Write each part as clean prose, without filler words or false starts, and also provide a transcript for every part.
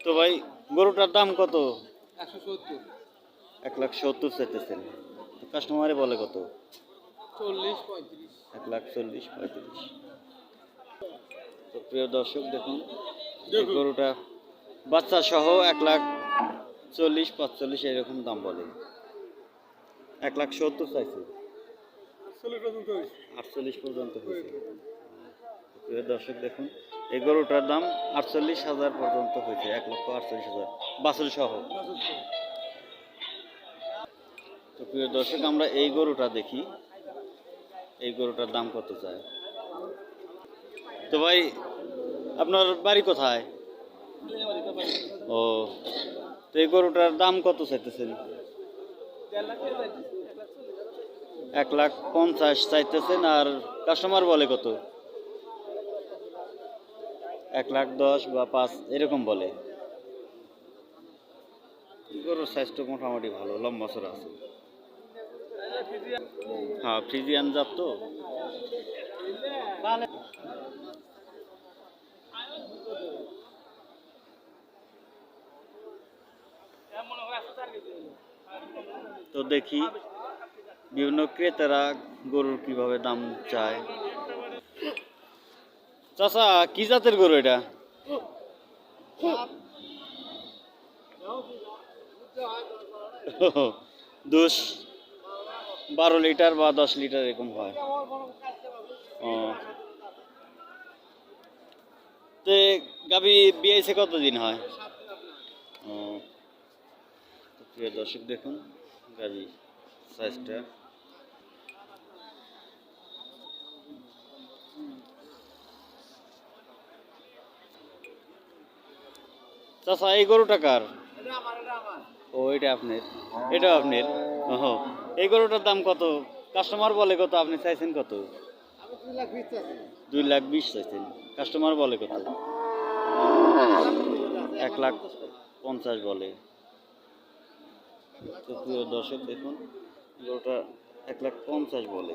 তো ভাই গরুটার দাম কত? 170, 1,70,000 চাইতেছেন, কাস্টমারে বলে কত? 40, 35। 1,40,000, 35। তো প্রিয় দর্শক দেখুন, এই গরুটা বাচ্চা সহ 1,40,000, 45 এরকম দাম বলে। 1,70,000 চাইছে, 48 পর্যন্ত হয়েছে। প্রিয় দর্শক দেখুন, এই গরুটার দাম 48,000 পর্যন্ত হয়েছে, 1,48,000 বাছুর সহ। তো প্রিয় দর্শক আমরা এই গরুটা দেখি, এই গরুটার দাম কত চায়। তো ভাই আপনার বাড়ি কোথায়? ও, তো এই গরুটার দাম কত চাইতেছেন? 1,50,000 চাইতেছেন, আর কাস্টমার বলে কত? 1,10,000 বা 5 এরকম বলে। গরুর সাইজটা মোটামুটি ভালো, লম্বা চড়া আছে। হ্যাঁ, ফ্রিজিয়ান জাত তো। তো দেখি বিভিন্ন ক্রেতারা গরুর কিভাবে দাম চায়। চাচা, কি জাতের গরু এটা? 12 লিটার বা 10 লিটার এরকম হয়। ও, তো গাভী বিয়েছে কতদিন হয়? ও, প্রিয় দর্শক দেখুন গাভী সাইজটা। চাচা, এই গরুটা কার? ও, এটা আপনার, এটাও আপনার। ও, এই গরুটার দাম কত? কাস্টমার বলে কত, আপনি চাইছেন কত? 2,20,000 চাইছেন, কাস্টমার বলে কত? 1,50,000 বলে। তো প্রিয় দর্শক দেখুন, গরুটা 1,50,000 বলে।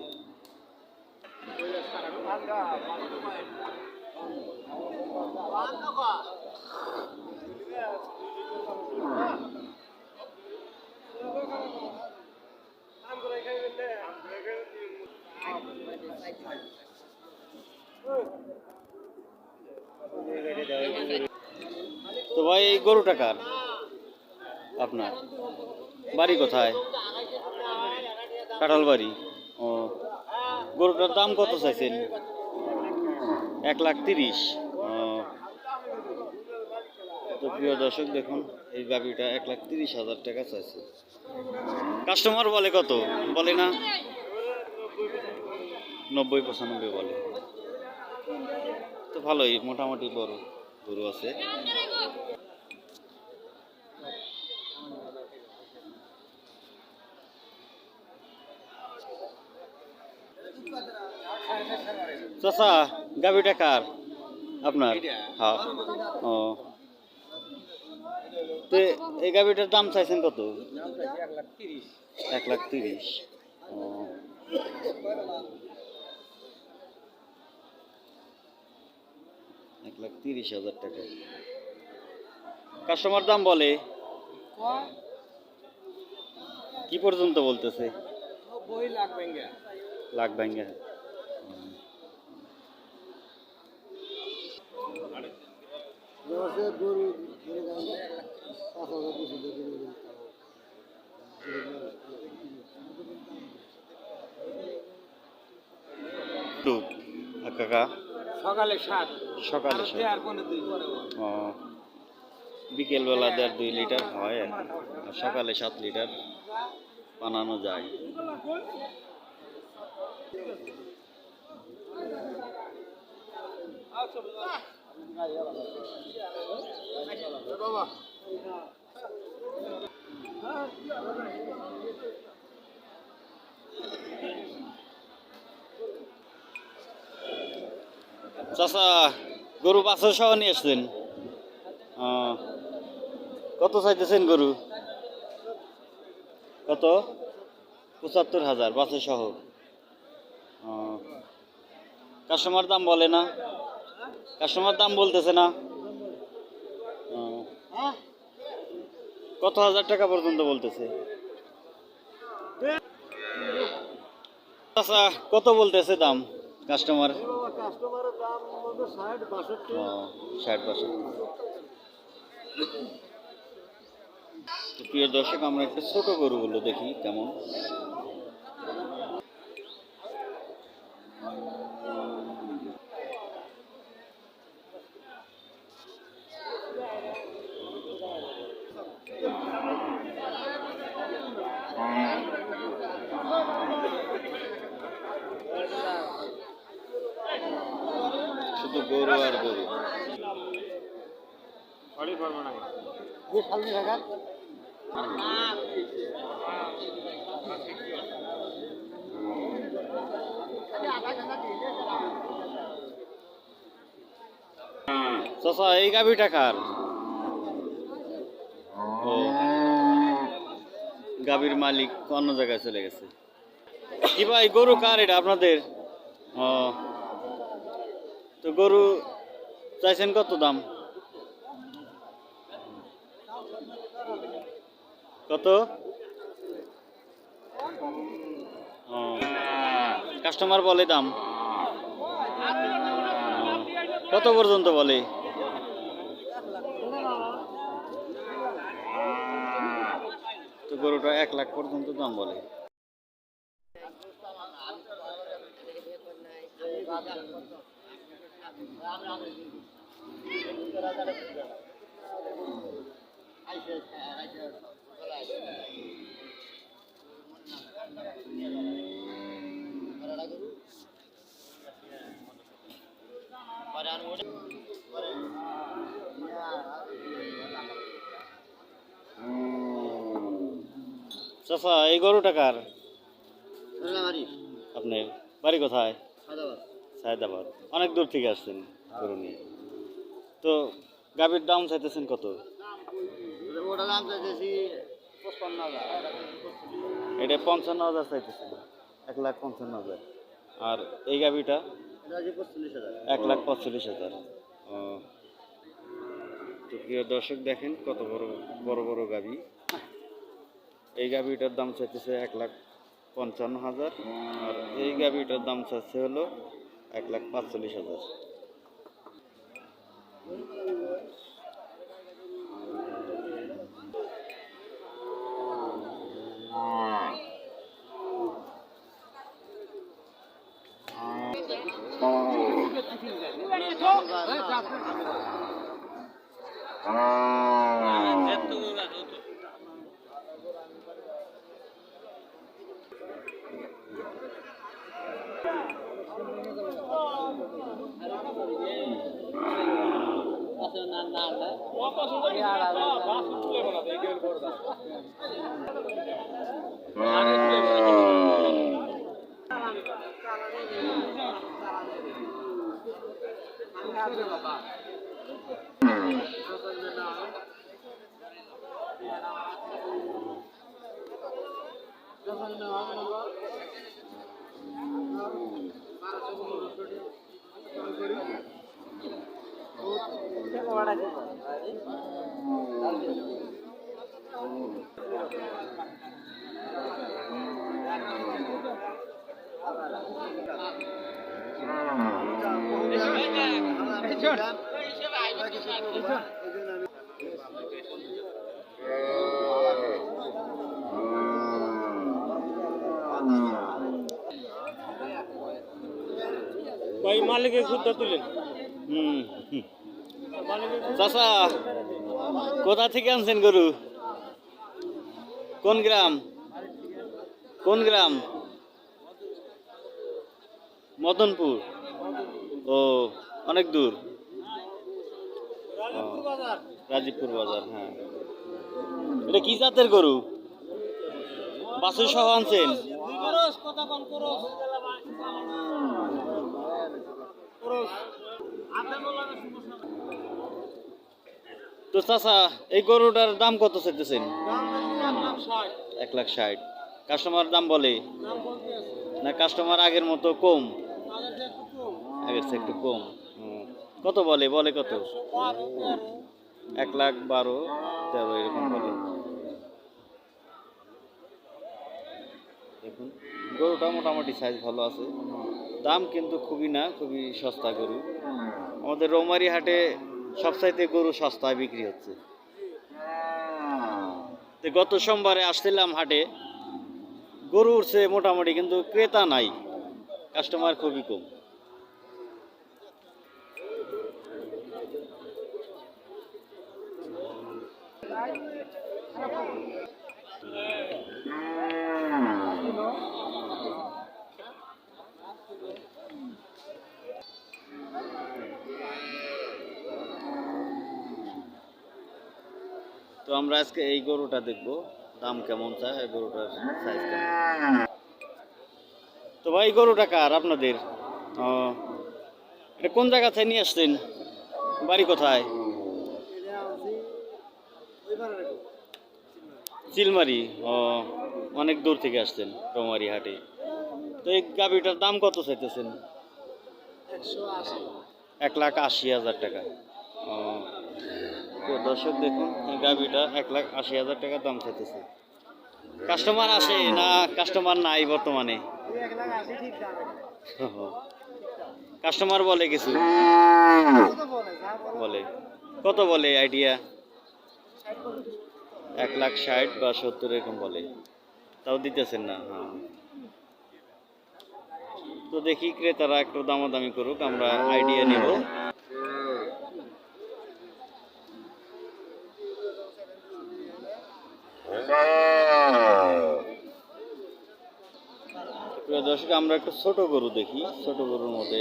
তো ভাই এই গরুটা কার? আপনার বাড়ি কোথায়? কাঁঠাল বাড়ি। ও, গরুটার দাম কত চাইছেন? 1,30,000। ও, তো প্রিয় দর্শক দেখুন, এই গাভীটা 1,30,000 টাকা চাইছে। কাস্টমার বলে কত? বলে না, 90-95 বলে। তো ভালোই, মোটামুটি বড় গরু আছে। চাচা, গাভীটা কার? আপনার? হ্যাঁ। ও, তো এই গাভীটার দাম চাইছেন কত? 1,30,000। ও, 1,30,000 টাকা কাস্টমার দাম বলে। কি পর্যন্ত বলতেছে? লাখ ভাঙ্গা। কাকা সকালে 7, সকালে ও, বিকেলবেলা 1.5-2 লিটার হয়, আর সকালে 7 লিটার বানানো যায়। চাচা, গরু বাছুর সহ নিয়ে আসছেন? কত চাইতেছেন গরু? কত? 75,000 বাছুর সহ। কাস্টমার দাম বলে না, কাস্টমার দাম বলতেছে না। ও, কত হাজার টাকা পর্যন্ত বলতেছে? আচ্ছা, কত বলতেছে দাম কাস্টমার? কাস্টমারের দাম বলতে 60-62। 60-62। প্রিয় দর্শক, আমরা একটা ছোট গরুগুলো দেখি কেমন। শুধু গরু আর গরু। চাচা, এই গাভিটা কার? ও, গাভীর মালিক অন্য জায়গায় চলে গেছে। কি ভাই, গরু কার এটা আপনাদের? ও, তো গরু চাইছেন কত দাম? কত? ও, কাস্টমার বলে দাম কত পর্যন্ত বলে? তো গরুটা 1 লাখ পর্যন্ত দাম বলে। চাচা, এই গরুটা কার? আপনার বাড়ি কোথায়? সায়দাবাদ। অনেক দূর থেকে আসছেন গরু নিয়ে। তো গাভীর দাম চাইতেছেন কত? এটা 55,000 চাইতেছেন। 1,55,000। আর এই গাভীটা 1,45,000। ও, তো প্রিয় দর্শক, দেখেন কত বড় বড় বড় গাভী। এই গাভীটার দাম চাইতেছে 1,55,000। আর এই গাভীটার দাম চাচ্ছে হলো 1,45,000। ভাই মালিকের খুদটা তুলেন। হুম। চাচা, কোথা থেকে আনছেন গরু? কোন গ্রাম? কোন গ্রাম? মদনপুর। ও, অনেক দূর। রাজীবপুর বাজার। হ্যাঁ, এটা কি জাতের গরু? বাছুর সহ আনছেন? তো চাচা, এই গরুটার দাম কত চাইতেছেন? 1,60,000। কাস্টমার দাম বলে না? কাস্টমার আগের মতো কম? আগের চেয়ে একটু কম। কত বলে বলে কত? 1,12,13 এরকম বলে। দেখুন গরুটা মোটামুটি সাইজ ভালো আছে, দাম কিন্তু খুবই না, খুবই সস্তা গরু। আমাদের রৌমারী হাটে সবচাইতে গরু সস্তায় বিক্রি হচ্ছে। তো গত সোমবারে আসছিলাম হাটে, গরু উঠছে মোটামুটি, কিন্তু ক্রেতা নাই, কাস্টমার খুবই কম। তো আমরা আজকে এই গরুটা দেখবো, দাম কেমন চায়, এই গরুটার সাইজ কেমন। তো ভাই গরুটা কার আপনাদের? ও, এটা কোন জায়গা থেকে নিয়ে আসছেন? বাড়ি কোথায়? চিলমারি। ও, অনেক দূর থেকে আসছেন রৌমারী হাটে। তো এই গাভীটার দাম কত চাইতেছেন? 1,80,000 টাকা। ও, তো দর্শক দেখুন এই গাভীটা 1,80,000 টাকা দাম চাইতেছে। কাস্টমার আসে না কাস্টমার নাই বর্তমানে? কাস্টমার বলে কিছু বলে, কত বলে আইডিয়া? 1,60,000 বা 70 এরকম বলে, তাও দিতেছেন না। হ্যাঁ, তো দেখি ক্রেতারা একটু দামাদামি করুক, আমরা আইডিয়া নিব। প্রিয় দর্শক আমরা একটু ছোট গরু দেখি, ছোট গরুর মধ্যে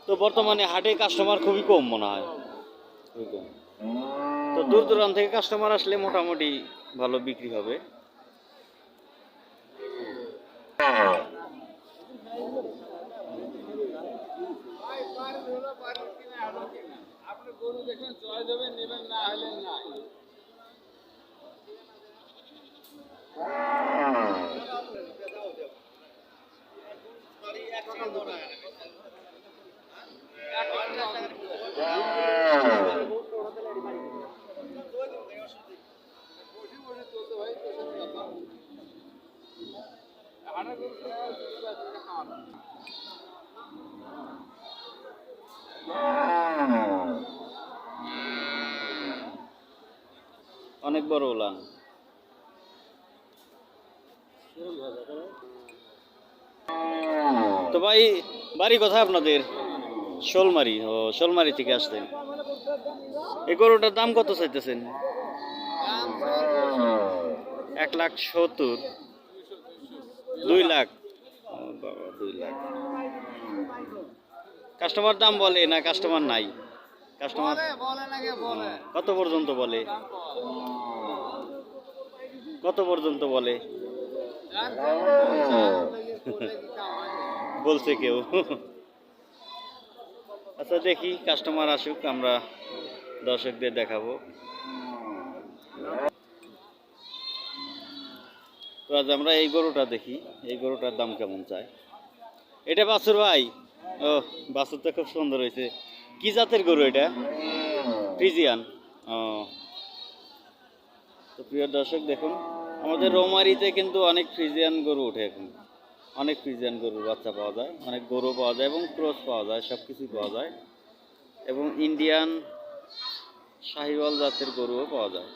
তো বর্তমানে হাটে কাস্টমার খুবই কম মনে হয়, খুবই কম। তো দূর দূরান্ত থেকে কাস্টমার আসলে মোটামুটি ভালো বিক্রি হবে। অনেক বড় উলান। তো ভাই বাড়ি কোথায় আপনাদের? শোলমারি। ও, শোলমারি থেকে আসছেন। এই গরুটার দাম কত চাইতেছেন? 1,70,000। 2,00,000। ও বাবা, 2,00,000। কাস্টমার দাম বলে না কাস্টমার নাই? কাস্টমার কত পর্যন্ত বলে? কত পর্যন্ত বলে? বলছে কেউ? আচ্ছা দেখি কাস্টমার আসুক, আমরা দর্শকদের দেখাবো। তো আজ আমরা এই গরুটা দেখি, এই গরুটার দাম কেমন চায়। এটা বাছুর ভাই? ও, বাছুরটা খুব সুন্দর হয়েছে। কি জাতের গরু এটা? ফ্রিজিয়ান। ও, তো প্রিয় দর্শক দেখুন আমাদের রৌমারিতে কিন্তু অনেক ফ্রিজিয়ান গরু ওঠে এখন, অনেক ফ্রিজিয়ান গরুর বাচ্চা পাওয়া যায়, অনেক গরু পাওয়া যায় এবং ক্রস পাওয়া যায়, সব কিছুই পাওয়া যায়, এবং ইন্ডিয়ান শাহিওয়াল জাতের গরুও পাওয়া যায়।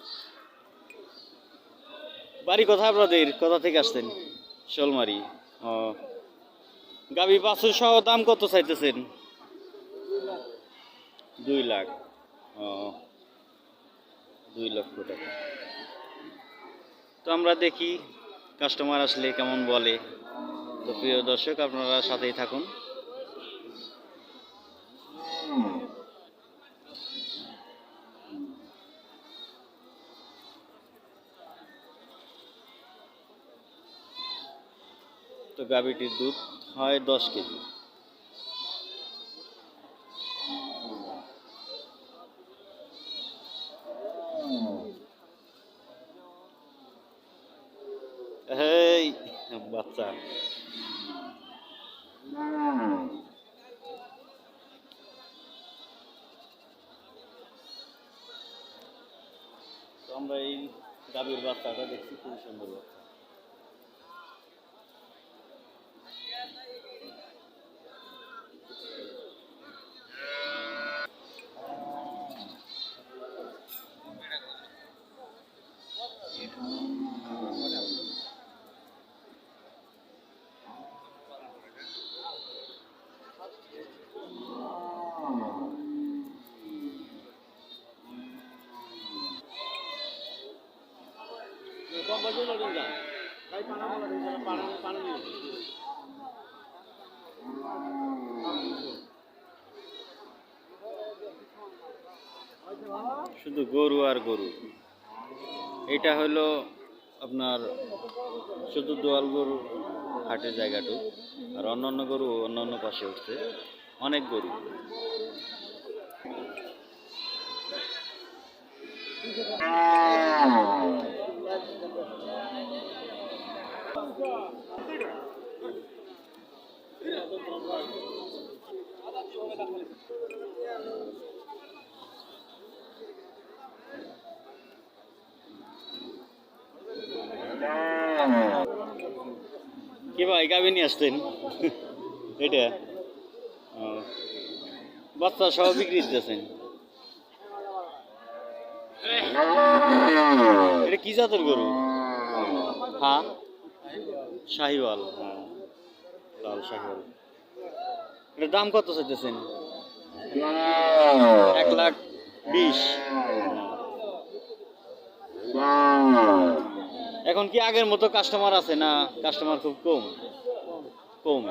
বাড়ি কোথায় আপনাদের? কোথা থেকে আসছেন? শোলমারি। ও, গাভী বাছুর সহ দাম কত চাইতেছেন? 2,00,000। ও, 2,00,000 টাকা। তো আমরা দেখি কাস্টমার আসলে কেমন বলে। তো প্রিয় দর্শক আপনারা সাথেই থাকুন। তো গাভীটির দুধ হয় 10 কেজি। আচ্ছা, তো আমরা এই গাভীর বাচ্চাটা দেখছি, খুবই সুন্দর বাচ্চা। শুধু গরু আর গরু। এটা হলো আপনার শুধু দোয়াল গরু হাটের জায়গাটু, আর অন্যান্য গরু অন্যান্য পাশে উঠছে, অনেক গরু। কি ভাই, গাভী নিয়ে আসতেন? এটা ও, বাচ্চা সহ বিক্রি দিতেছেন? এটা কি জাতের গরু? হ্যাঁ, শাহিওয়াল। হ্যাঁ, লাল শাহিওয়াল। এটার দাম কত চাইতেছেন? 1,20,000। এখন কি আগের মতো কাস্টমার আছে, না কাস্টমার খুব কম? কম।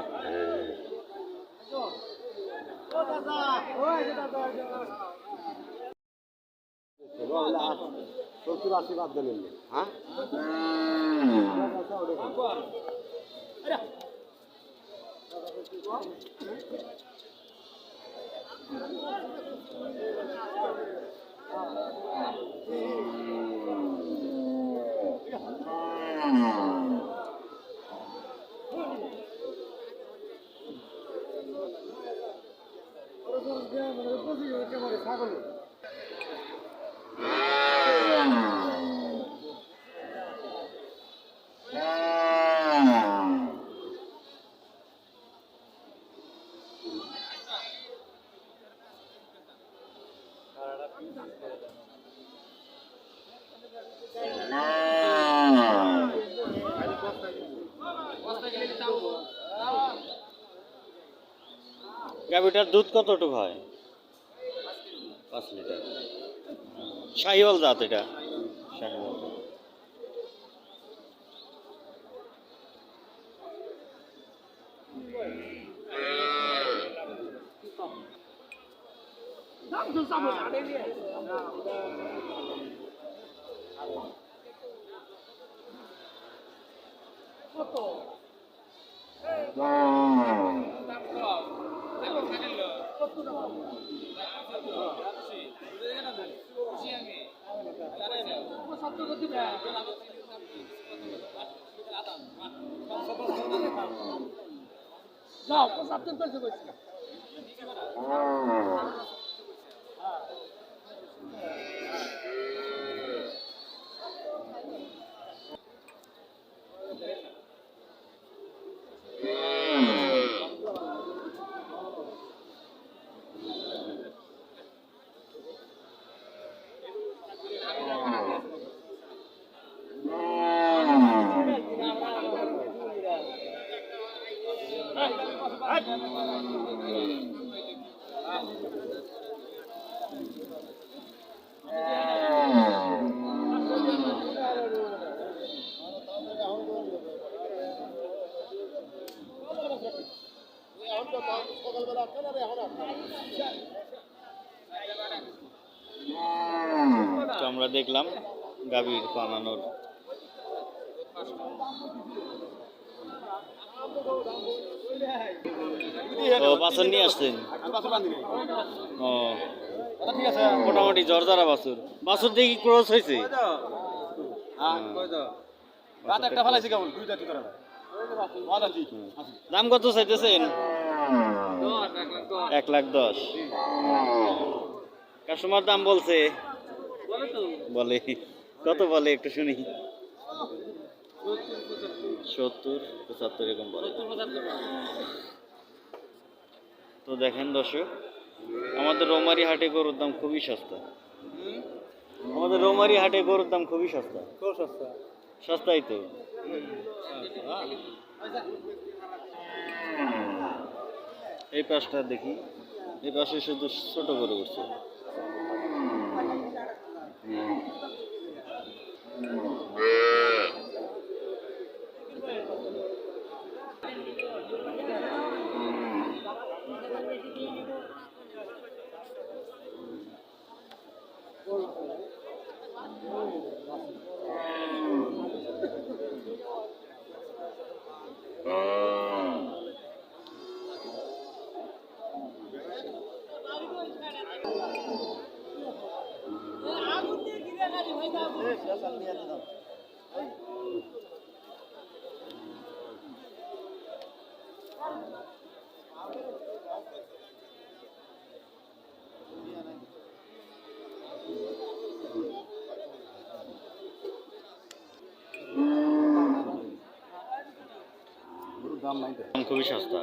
গাভীটার দুধ কতটুকু হয়? 5 লিটার। শাহিওয়াল জাত এটা? শাহিওয়াল। তো আমরা দেখলাম গাভীর বানানোর। ও বাছুর নিয়ে আসছেন? ও মোটামুটি জর্জারা বাছুর। বাছুর দেখি ক্রস হয়েছে। দাম কত চাইতেছেন? 1,10,000। কাস্টমার দাম বলছে? বলে কত বলে একটু শুনি। 70-75 এরকম বলে। তো দেখেন দর্শক, আমাদের রৌমারী হাটে গরুর দাম খুবই সস্তা। আমাদের রৌমারী হাটে গরুর দাম খুবই সস্তা। সস্তাই তো। এই পাশটা দেখি, এই পাশে শুধু ছোট গরু উঠছে। দাম খুবই সস্তা।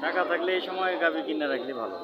টাকা থাকলে এই সময় গাভী কিনে রাখলে ভালো।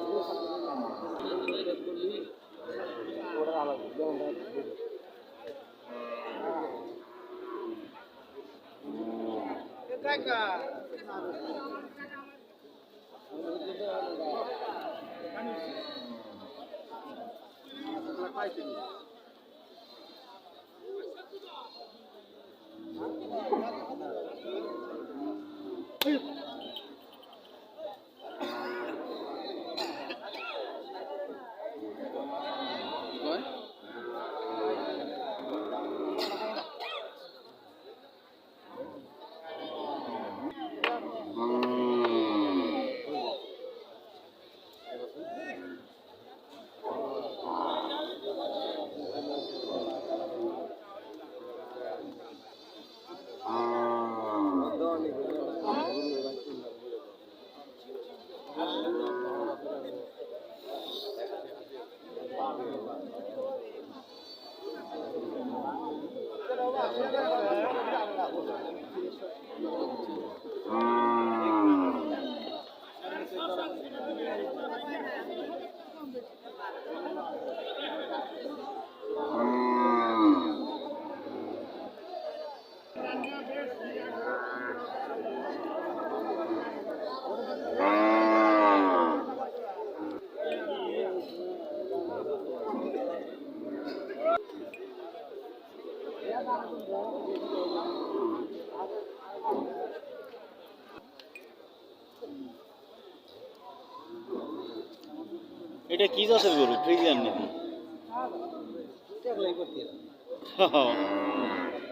এটা কি জাতের গরু? ফ্রিজিয়ান নাকি?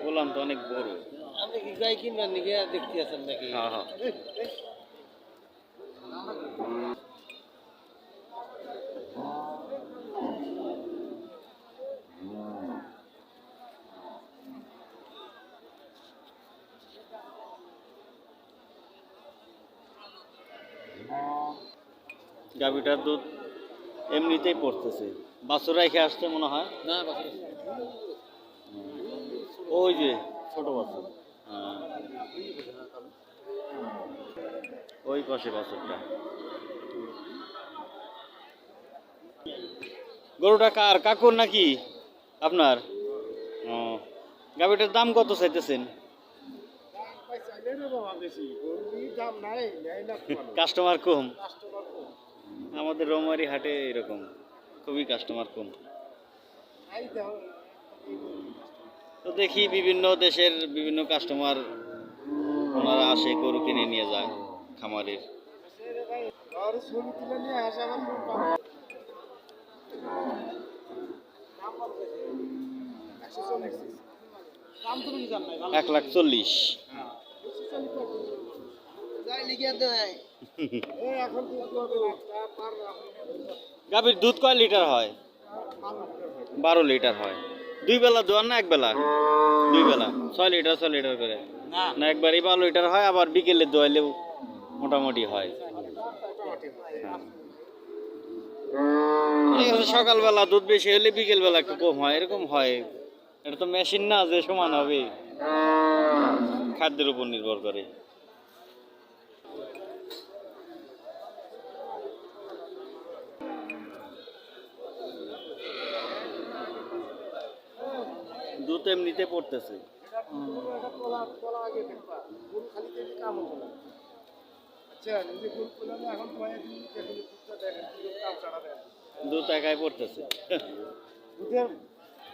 বললাম তো অনেক বড়। আপনি কি গাই কিনবেন নাকি দেখতে আছেন নাকি? হ্যাঁ হ্যাঁ। গাভীটার দুধ এমনিতেই পড়তেছে। বাছুর রেখে আসছে মনে হয়। না ওই যে ছোট বাছুর। হ্যাঁ, ওই পাশে বাছুরটা। গরুটা কার? কাকুর নাকি আপনার? ও, গাভীটার দাম কত চাইতেছেন? কাস্টমার কম। আমাদের রৌমারী হাটে এরকম খুবই কাস্টমার কম। তো দেখি বিভিন্ন দেশের বিভিন্ন কাস্টমার ওনারা আসে, গরু কিনে নিয়ে যায় খামারের। $1,40,000। এই এখন দুধ করবে গাভীর দুধ কয় লিটার হয়? 12 লিটার হয়। 2 বেলা দোয়ান না এক বেলা? 2 বেলা 6 লিটার করে না একবারই 12 লিটার হয়, আবার বিকেলে দোয়াইলেও মোটামুটি হয়। এই হচ্ছে সকালবেলা দুধ বেশি হলে বিকেল বেলা একটু কম হয়, এরকম হয়। এটা তো মেশিন না যে সমান হবে, খাদ্যের উপর নির্ভর করে। দুধ এমনিতে পড়তেছে। দুধ একাই পড়তেছে।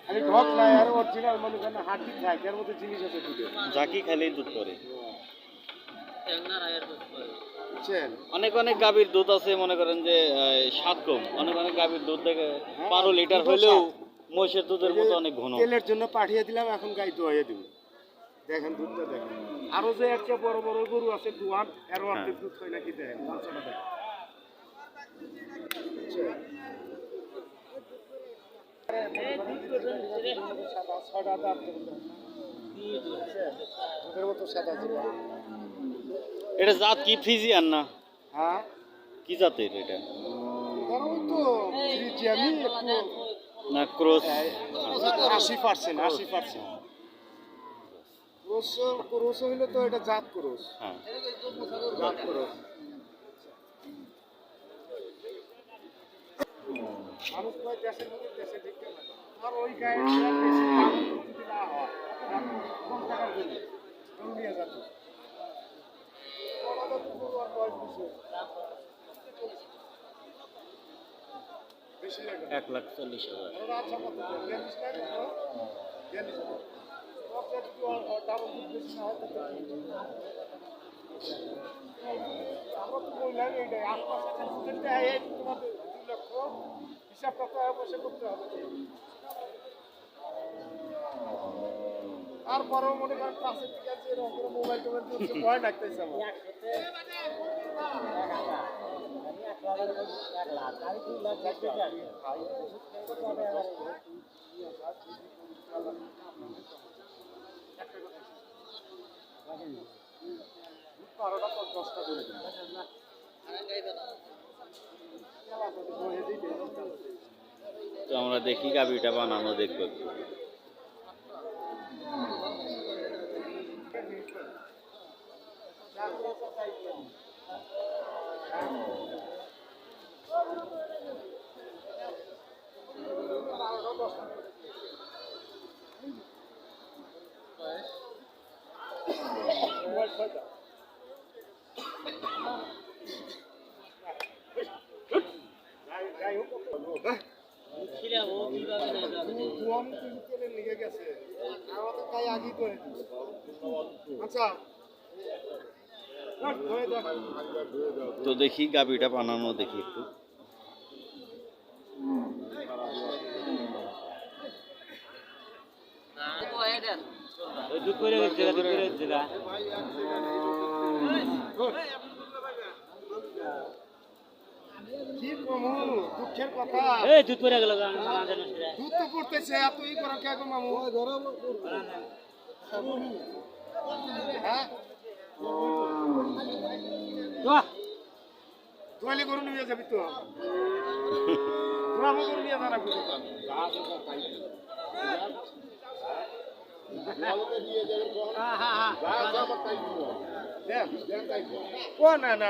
খালি ঢক নাই আর অরিজিনাল মনে করেন হাড্ডি খায় এর মধ্যে জিনিস আছে দুধে জাকি খাইলেই দুধ পড়ে। বুঝছেন? অনেক অনেক গাভীর দুধ আছে মনে করেন যে স্বাদ কম, অনেক অনেক গাভীর দুধ দেখে 12 লিটার হলেও মহিষের দুধের মতো অনেক ঘন। তেলের জন্য পাঠিয়ে দিলাম, এখন গাই দোয়াইয়ে দিব। দেখেন দুধটা দেখেন। আরো যে একটা বড় বড় গরু আছে দোয়ান, এর অর্ধেক দুধ হয় নাকি দেখেন। মাংসটা দেখেন। বুঝছেন? সাদা ছয়টা দাঁত বুঝছেন? দুধের মতো সাদা ছিল। এটা জাত কি ফ্রিজিয়ান না হ্যাঁ কি জাতের এটা? ধরো তো ফ্রিজিয়ানি একটু না ক্রস? 80%, 80%। ক্রোস হইলে তো এটা জাত ক্রোস। হ্যাঁ জাত ক্রোস। মানুষ কয় দেশের মধ্যে দেশে ঢুকতে পারে। আর ওই গায়ে বেশি দাম যদি না হয়, কম টাকার জন্য গরু নিয়ে যাচ্ছে। আমাদের তো গরু আর বয়স বেশি লাগে। 1,40,000। ওরা আচ্ছা কত? 42 লাখ? 42 লাখ। ওটা যদি দাম বেশি না হয় তাহলে আমরা তো বললাম এইটাই আশপাশে দুধেরটা এই তোমাদের 2 লক্ষ হিসাবটা তো অবশ্যই করতে হবে। তারপরেও মনে করেন কাছে ঠিক আছে এরকম মোবাইল টোবাইল দিচ্ছে ভয় লাগতেছে আমার। তো আমরা দেখি গাভীটা বানানো দেখবো একটু। তো দেখি গাভীটা বানানো দেখি একটু। কি কমু দুঃখের কথা। দুধ পড়ে গেল, দুধ তো পড়তেছে এত ই করো কে গো মামু? হ্যাঁ তোয়ালি গরু নিয়ে যাবি তো? তোরা গরু নিয়ে জানা বুঝি না না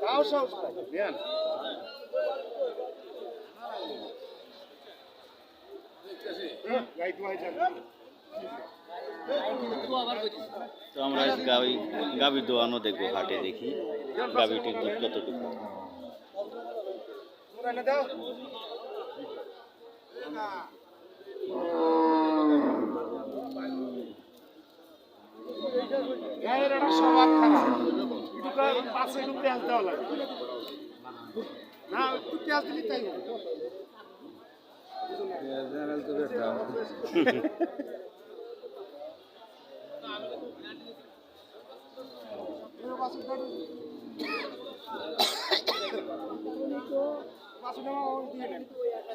তাও সব দেন তো আমরা গাভী দোয়ানো দেখবো, হাটে দেখি গাভীটির দুধ কতটুকু। স্বভাব খারাপ, পাশে একটু পেঁয়াজ দেওয়া লাগে না, একটু পেঁয়াজ দিলি তাই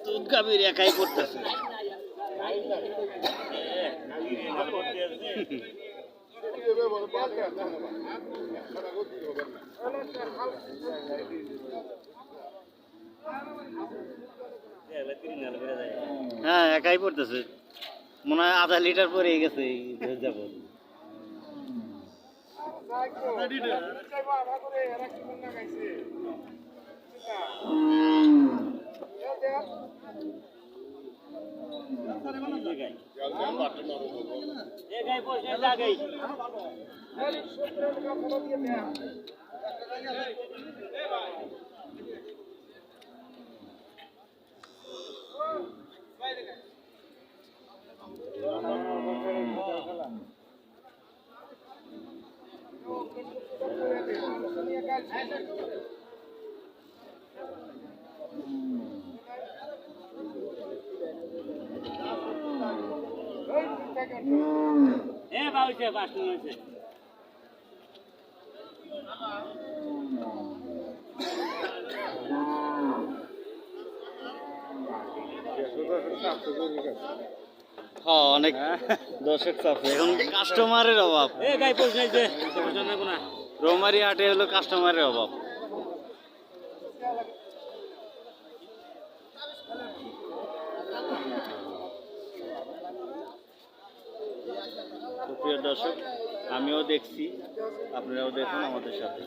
দুধ গাভীর একাই করতেছে। হ্যাঁ একাই পড়তেছে, মনে হয় আধা লিটার পরে গেছে এই যাব। হ্যাঁ অনেক দর্শক চাপে, এখন কাস্টমারের অভাব। রৌমারি হাটে হলো কাস্টমারের অভাব। তো প্রিয় দর্শক, আমিও দেখছি, আপনারাও দেখুন আমাদের সাথে।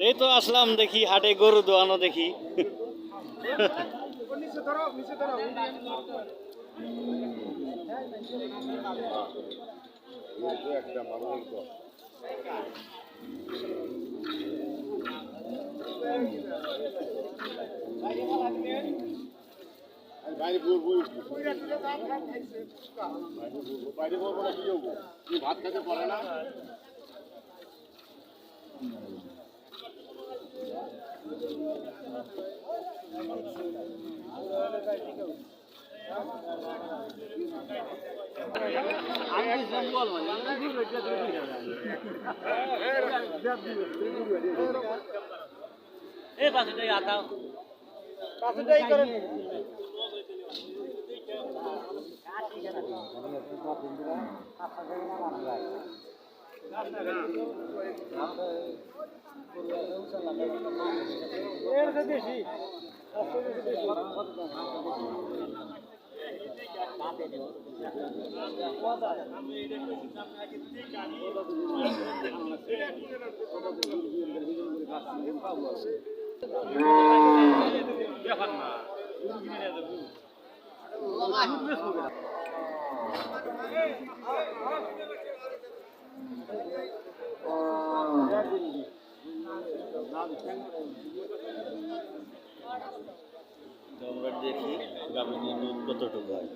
এই তো আসলাম, দেখি হাটে গরু দোয়ানো দেখি। ভাত খেতে পারে না। তো আমরা দেখি গাভীর দুধ কতটুকু হয়।